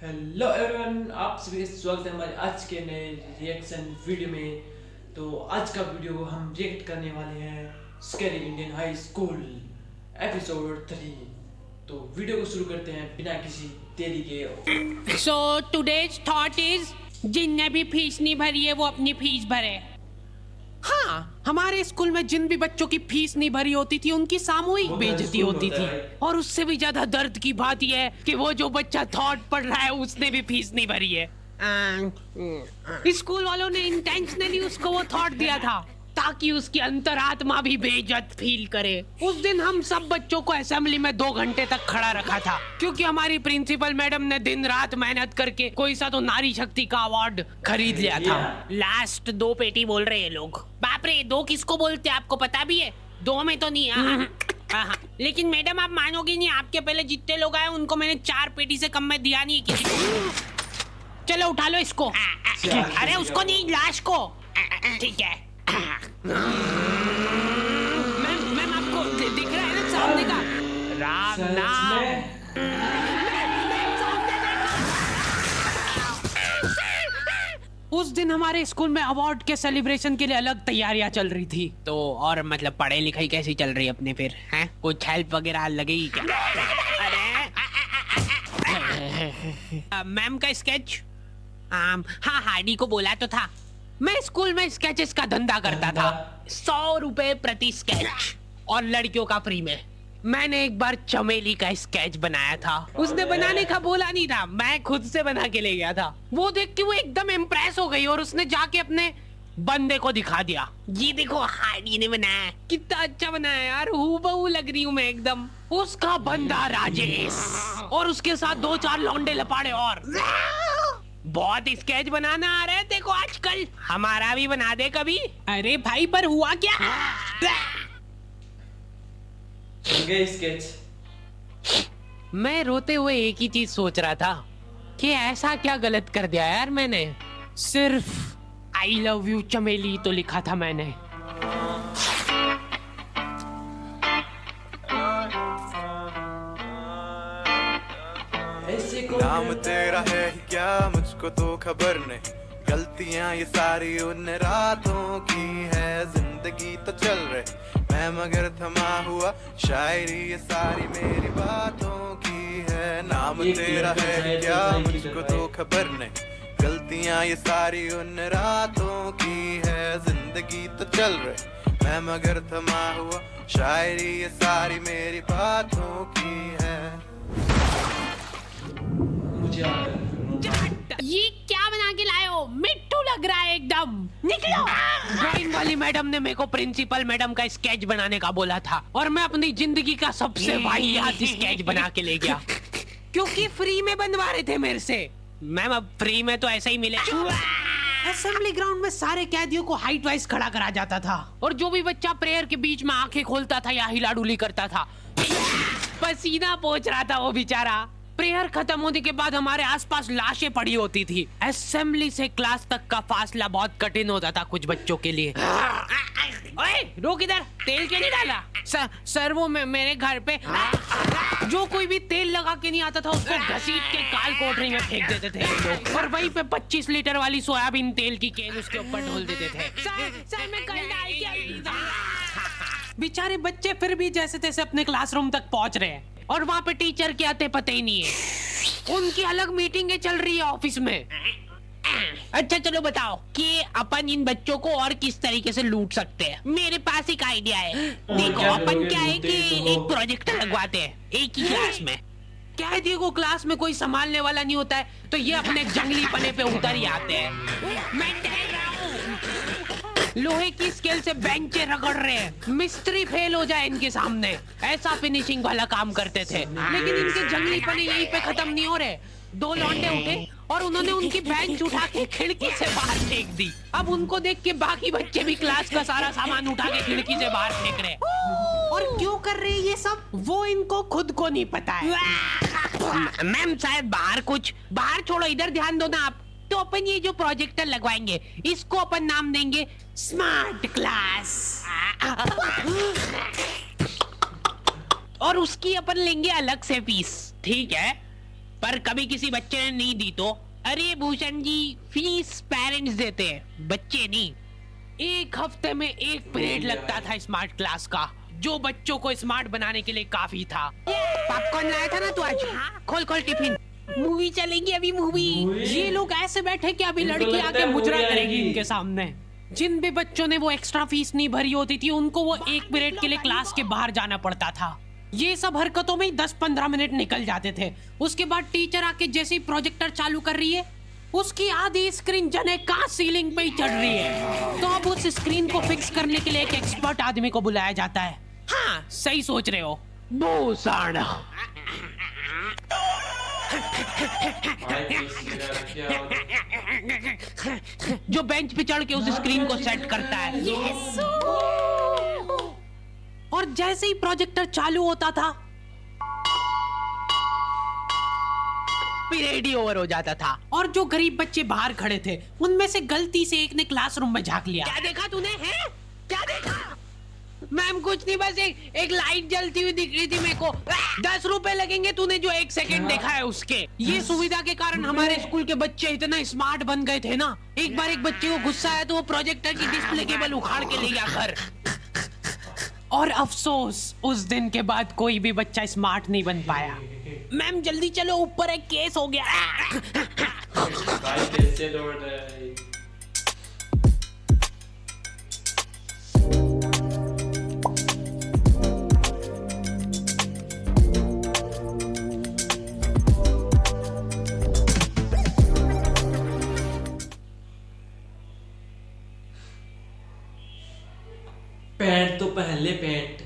Hello everyone, आप सभी का स्वागत है हमारे आज के नए रिएक्शन वीडियो में। तो आज का वीडियो हम रिएक्ट करने वाले हैं scary Indian high school episode 3। तो वीडियो को शुरू करते हैं बिना किसी देरी के। So today's thought is जिनने भी फीस नहीं भरी है वो अपनी फीस भरे। हाँ, हमारे स्कूल में जिन भी बच्चों की फीस नहीं भरी होती थी उनकी सामूहिक बेइज्जती होती थी। और उससे भी ज्यादा दर्द की बात यह है कि वो जो बच्चा थॉट पढ़ रहा है उसने भी फीस नहीं भरी है। स्कूल वालों ने इंटेंशनली उसको वो थॉट दिया था ताकि उसकी अंतरात्मा भी बेइज्जत फील करे। उस दिन हम सब बच्चों को असेंबली में 2 घंटे तक खड़ा रखा था क्योंकि हमारी प्रिंसिपल मैडम ने दिन रात मेहनत करके कोई सा तो नारी शक्ति का अवार्ड खरीद लिया था। लास्ट 2 पेटी बोल रहे हैं लोग। बाप रे, 2 किसको बोलते हैं आपको पता भी है? 2 में तो नहीं है। हाँ। लेकिन मैडम आप मानोगी नहीं, आपके पहले जितने लोग आए उनको मैंने 4 पेटी से कम में दिया नहीं किसी को। चलो उठा लो इसको। अरे उसको नहीं, लाश को। ठीक है। मैम आपको दिख रहा है ना सामने का? राम नाम। उस दिन हमारे स्कूल में अवार्ड के सेलिब्रेशन के लिए अलग तैयारियां चल रही थी। तो और मतलब पढ़ाई लिखाई कैसी चल रही है अपने फिर? हैं कुछ हेल्प वगैरह लगेगी क्या? अरे मैम का स्केच। हाँ हार्डी को बोला तो था। मैं स्कूल में स्केचेस का धंधा करता था, 100 रुपए प्रति स्केच और लड़कियों का फ्री में। मैंने एक बार चमेली का स्केच बनाया था। उसने बनाने का बोला नहीं था, मैं खुद से बना के ले गया था। वो देख के वो एकदम इम्प्रेस हो गई और उसने जाके अपने बंदे को दिखा दिया। ये देखो हार्डी ने बनाया, कितना अच्छा बनाया यार, हूबहू लग रही हूँ मैं एकदम। उसका बंदा राजेश और उसके साथ 2-4 लौंडे लपाड़े और। बहुत स्केच बनाना आ रहा है देखो आजकल, हमारा भी बना दे कभी। अरे भाई पर हुआ क्या? स्केच। मैं रोते हुए एक ही चीज सोच रहा था कि ऐसा क्या गलत कर दिया यार मैंने। सिर्फ आई लव यू चमेली तो लिखा था मैंने। नाम तेरा है ही क्या मुझको तो खबर नहीं, गलतियां ये सारी उन रातों की है। जिंदगी तो चल रही मैं मगर थमा हुआ, शायरी ये सारी मेरी बातों की है। नाम तेरा है ही क्या मुझको तो खबर नहीं, गलतियां ये सारी उन रातों की है। जिंदगी तो चल रही मैं मगर थमा हुआ, शायरी ये सारी मेरी बातों की है। ये क्या बना के लाए हो? मिट्टू लग रहा है एकदम। निकलो। ड्राइंग वाली मैडम ने मेरे को प्रिंसिपल मैडम का स्केच बनाने का बोला था और मैं अपनी जिंदगी का सबसे वाहियात स्केच बना के ले गया क्योंकि फ्री में बनवा रहे थे मेरे से। मैम अब फ्री में तो ऐसा ही मिले। असेंबली ग्राउंड में सारे कैदियों को हाइट वाइज खड़ा करा जाता था और जो भी बच्चा प्रेयर के बीच में आंखें खोलता था या हिलाडुली करता था, पसीना पोंछ रहा था वो बेचारा। प्रेयर खत्म होने के बाद हमारे आसपास लाशें पड़ी होती थी। असेंबली से क्लास तक का फासला बहुत कठिन होता था कुछ बच्चों के लिए। ओए रोक इधर, तेल क्यों नहीं डाला? सर वो मेरे घर पे जो कोई भी तेल लगा के नहीं आता था उसको घसीट के काल कोठरी में फेंक देते थे लोग और वहीं पे 25 लीटर वाली सोयाबीन तेल की केन उसके ऊपर ढोल देते थे। सर मैं कल डाल के। बेचारे बच्चे फिर भी जैसे तैसे अपने क्लासरूम तक पहुंच रहे हैं और वहाँ पे टीचर के आते पता ही नहीं है। उनकी अलग मीटिंगें चल रही है ऑफिस में। अच्छा चलो बताओ कि अपन इन बच्चों को और किस तरीके से लूट सकते हैं। मेरे पास एक आइडिया है। देखो अपन क्या है कि एक प्रोजेक्टर लगवाते हैं एक ही क्लास में। कैदियों को क्लास में कोई संभालने वाला नहीं होता है तो ये अपने जंगली पने पे उतर ही आते हैं। मैं डर रहा हूँ। लोहे की स्केल से बेंचे रगड़ रहे हैं, मिस्त्री फेल हो जाए इनके सामने, ऐसा फिनिशिंग वाला काम करते थे। लेकिन इनके जंगली पने यहीं पे खत्म नहीं हो रहे। 2 लौंडे उठे और उन्होंने उनकी बेंच उठा के खिड़की से बाहर फेंक दी। अब उनको देख के बाकी बच्चे भी क्लास का सारा सामान उठा के खिड़की से बाहर फेंक रहे। और क्यों कर रहे हैं ये सब वो इनको खुद को नहीं पता है। मैम शायद बाहर छोड़ो, इधर ध्यान दो ना आप। तो अपन ये जो प्रोजेक्टर लगवाएंगे इसको अपन नाम देंगे स्मार्ट क्लास और उसकी अपन लेंगे अलग से फीस। ठीक है पर कभी किसी बच्चे ने नहीं दी तो? अरे भूषण जी, फीस पेरेंट्स देते हैं, बच्चे नहीं। एक हफ्ते में एक पीरियड लगता था स्मार्ट क्लास का, जो बच्चों को स्मार्ट बनाने के लिए काफी था। पॉपकॉर्न लाया था ना तू आज? खोल खोल टिफिन, मूवी चलेगी अभी मूवी। ये लोग ऐसे बैठे कि अभी लड़की आके मुजरा करेगी इनके सामने। जिन भी बच्चों ने वो एक्स्ट्रा फीस नहीं भरी होती थी, उनको वो एक पीरियड के लिए क्लास के बाहर जाना पड़ता था। ये सब हरकतों में ही 10-15 मिनट निकल जाते थे। उसके बाद टीचर आके जैसे ही प्रोजेक्टर चालू कर रही है, उसकी आधी स्क्रीन जने का सीलिंग पे ही चढ़ रही है। तो अब उस स्क्रीन को फिक्स करने के लिए एक एक्सपर्ट आदमी को बुलाया जाता है। हाँ, सही सोच रहे हो, भूषण। जो बेंच पे चढ़ के उस स्क्रीन को सेट करता है। और जैसे ही प्रोजेक्टर चालू होता था, पीरियड ही ओवर हो जाता था। और जो गरीब बच्चे बाहर खड़े थे, उनमें से गलती से एक ने क्लासरूम में झांक लिया। क्या देखा तूने? है क्या देखा? मैम कुछ नहीं, बस एक लाइट जलती हुई दिख रही थी मेरे को। 10 रुपए लगेंगे तूने जो 1 सेकंड देखा है उसके। ये सुविधा के कारण हमारे स्कूल के बच्चे इतना स्मार्ट बन गए थे ना, एक बार एक बच्चे को गुस्सा आया तो वो प्रोजेक्टर की डिस्प्ले केबल उखाड़ के ले गया घर। और अफसोस, उस दिन के बाद कोई भी बच्चा स्मार्ट नहीं बन पाया। मैम जल्दी चलो, ऊपर एक केस हो गया। भाई कैसे दौड़ रहा है? पैंट तो पहन ले, पैंट।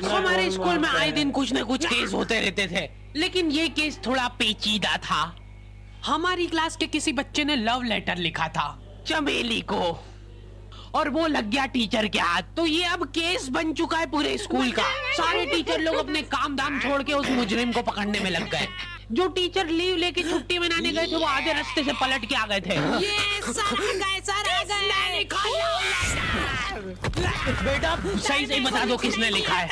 हमारे स्कूल में आए दिन कुछ न कुछ केस होते रहते थे, लेकिन ये केस थोड़ा पेचीदा था। हमारी क्लास के किसी बच्चे ने लव लेटर लिखा था चमेली को, और वो लग गया टीचर के हाथ। तो ये अब केस बन चुका है पूरे स्कूल का। सारे टीचर लोग अपने काम धाम छोड़ के उस मुजरिम को पकड़ने में लग गए। जो टीचर लीव लेके छुट्टी मनाने गए थे, वो आधे रास्ते से पलट के आ गए थे। ये बेटा सही सही बता दो किसने लिखा है।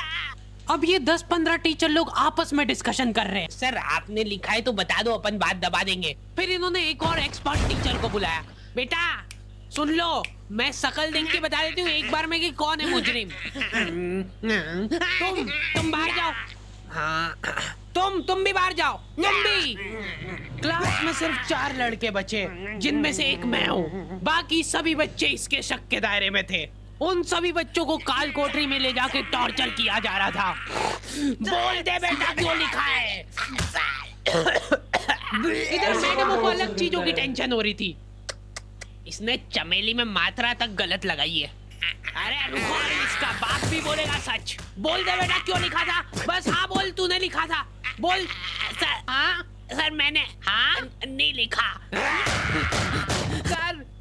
अब ये 10-15 टीचर लोग आपस में डिस्कशन कर रहे हैं। सर आपने लिखा है तो बता दो, अपन बात दबा देंगे। फिर इन्होंने एक और एक्सपर्ट टीचर को बुलाया। बेटा सुन लो, मैं शक्ल देख के बता देती हूँ एक बार में कि कौन है मुजरिम। तुम बाहर जाओ। हाँ, तुम भी बाहर जाओ, तुम भी। क्लास में सिर्फ 4 लड़के बचे, जिनमें से एक मैं हूँ। बाकी सभी बच्चे इसके शक के दायरे में थे। उन सभी बच्चों को काल कोठरी में ले जाके टॉर्चर किया जा रहा था। बोल दे बेटा क्यों लिखा है। इधर मैडमों को अलग चीजों की टेंशन हो रही थी। इसने चमेली में मात्रा तक गलत लगाई है। अरे रुको, इसका बाप भी बोलेगा सच। बोल दे बेटा क्यों लिखा था। बस हाँ बोल, तूने लिखा था। बोल। सर हाँ सर मैंने हाँ नहीं लिखा।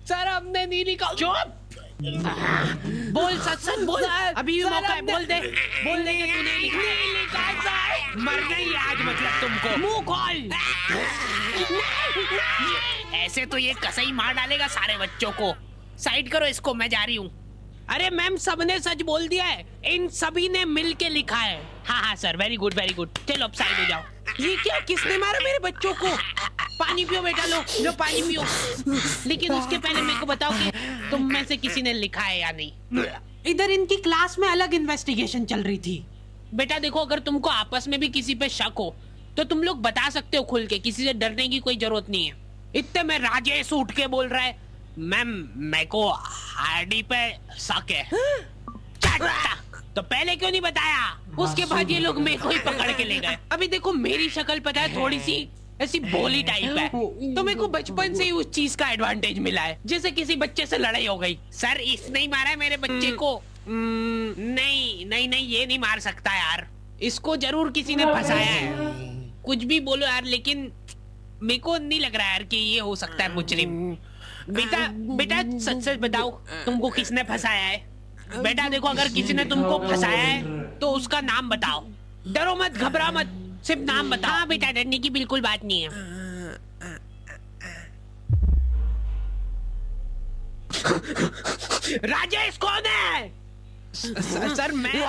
सर हमने नहीं लिखा। चुप। बोल सच बोल, अभी भी मौका है। बोल दे कि तूने लिखा सर। मर गई आज मतलब तुमको। मुंह खोल। ऐसे तो ये कसाई मार डालेगा सारे बच्चों को। साइड करो इसको, मैं जा रही हूँ। अरे मैम सबने सच बोल दिया है, इन सभी ने मिल के लिखा है। हाँ sir, very good very good. चलो अब साइड हो जाओ। ये क्या, किसने मारा मेरे बच्चों को? पानी पियो बेटा, लो पानी पियो। लेकिन उसके पहले मेरे को बताओ कि तुम में से किसी ने लिखा है या नहीं। इधर इनकी क्लास में अलग इन्वेस्टिगेशन चल रही थी। बेटा देखो, अगर तुमको आपस में भी किसी पे शक हो तो तुम लोग बता सकते हो खुल के, किसी से डरने की कोई जरूरत नहीं है। इतने में राजेश उठ के बोल रहा है, मैम मेरे को हार्डी पे शक है। तो पहले क्यों नहीं बताया? उसके बाद ये लोग मेरे को ही पकड़ के ले गए। अभी देखो मेरी शक्ल पता है, थोड़ी सी ऐसी बोली टाइप है, तो मेरे को बचपन से ही उस चीज का एडवांटेज मिला है। जैसे किसी बच्चे से लड़ाई हो गई, सर इसने ही मारा है मेरे बच्चे को। नहीं ये नहीं मार सकता यार, इसको जरूर किसी ने फंसाया है। कुछ भी बोलो यार, लेकिन मेरे को नहीं लग रहा यार कि ये हो सकता है मुजरिम। बेटा सच बताओ, तुमको किसने फंसाया है? बेटा देखो, अगर किसी ने तुमको फंसाया है तो उसका नाम बताओ। डरो मत, घबरा मत, सिर्फ नाम बताओ। हाँ बेटा, डरने की बिल्कुल बात नहीं है। राजेश कौन है? सर मैं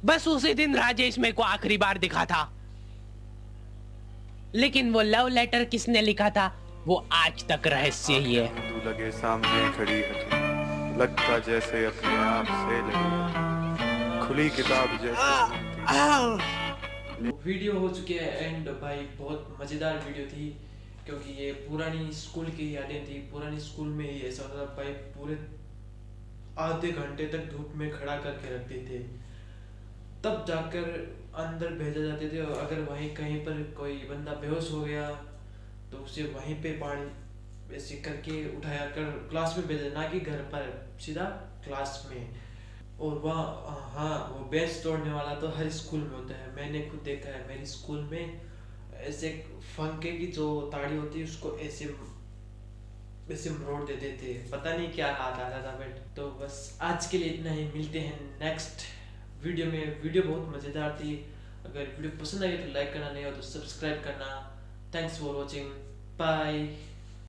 बस उसी दिन राजेश मेरे को आखिरी बार दिखा था, लेकिन वो लव लेटर किसने लिखा था वो आज तक रहस्य ही है। तू लगे सामने खड़ी है तू, लगता जैसे अपने आप से लगी खुली किताब जैसे। वीडियो हो चुकी है एंड भाई बहुत मज़ेदार वीडियो थी, क्योंकि ये पुरानी स्कूल की यादें थी। पुरानी स्कूल में ही ऐसा होता था भाई, पूरे आधे घंटे तक धूप में खड़ा करके रखते थे, तब जाकर अंदर भेजा जाते थे। और अगर वहीं कहीं पर कोई बंदा बेहोश हो गया तो उसे वहीं पे पानी ऐसे करके उठाया कर क्लास में भेजा, ना कि घर पर, सीधा क्लास में। और वहाँ हाँ, वो बेंच तोड़ने वाला तो हर स्कूल में होता है, मैंने खुद देखा है। मेरी स्कूल में ऐसे फंके की जो ताड़ी होती है उसको ऐसे ऐसे मरोड़ देते थे, पता नहीं क्या हाथ आता था। बट तो बस आज के लिए इतना ही, मिलते हैं नेक्स्ट वीडियो में। वीडियो बहुत मज़ेदार थी। अगर वीडियो पसंद आई तो लाइक करना, नहीं हो तो सब्सक्राइब करना। Thanks for watching, bye.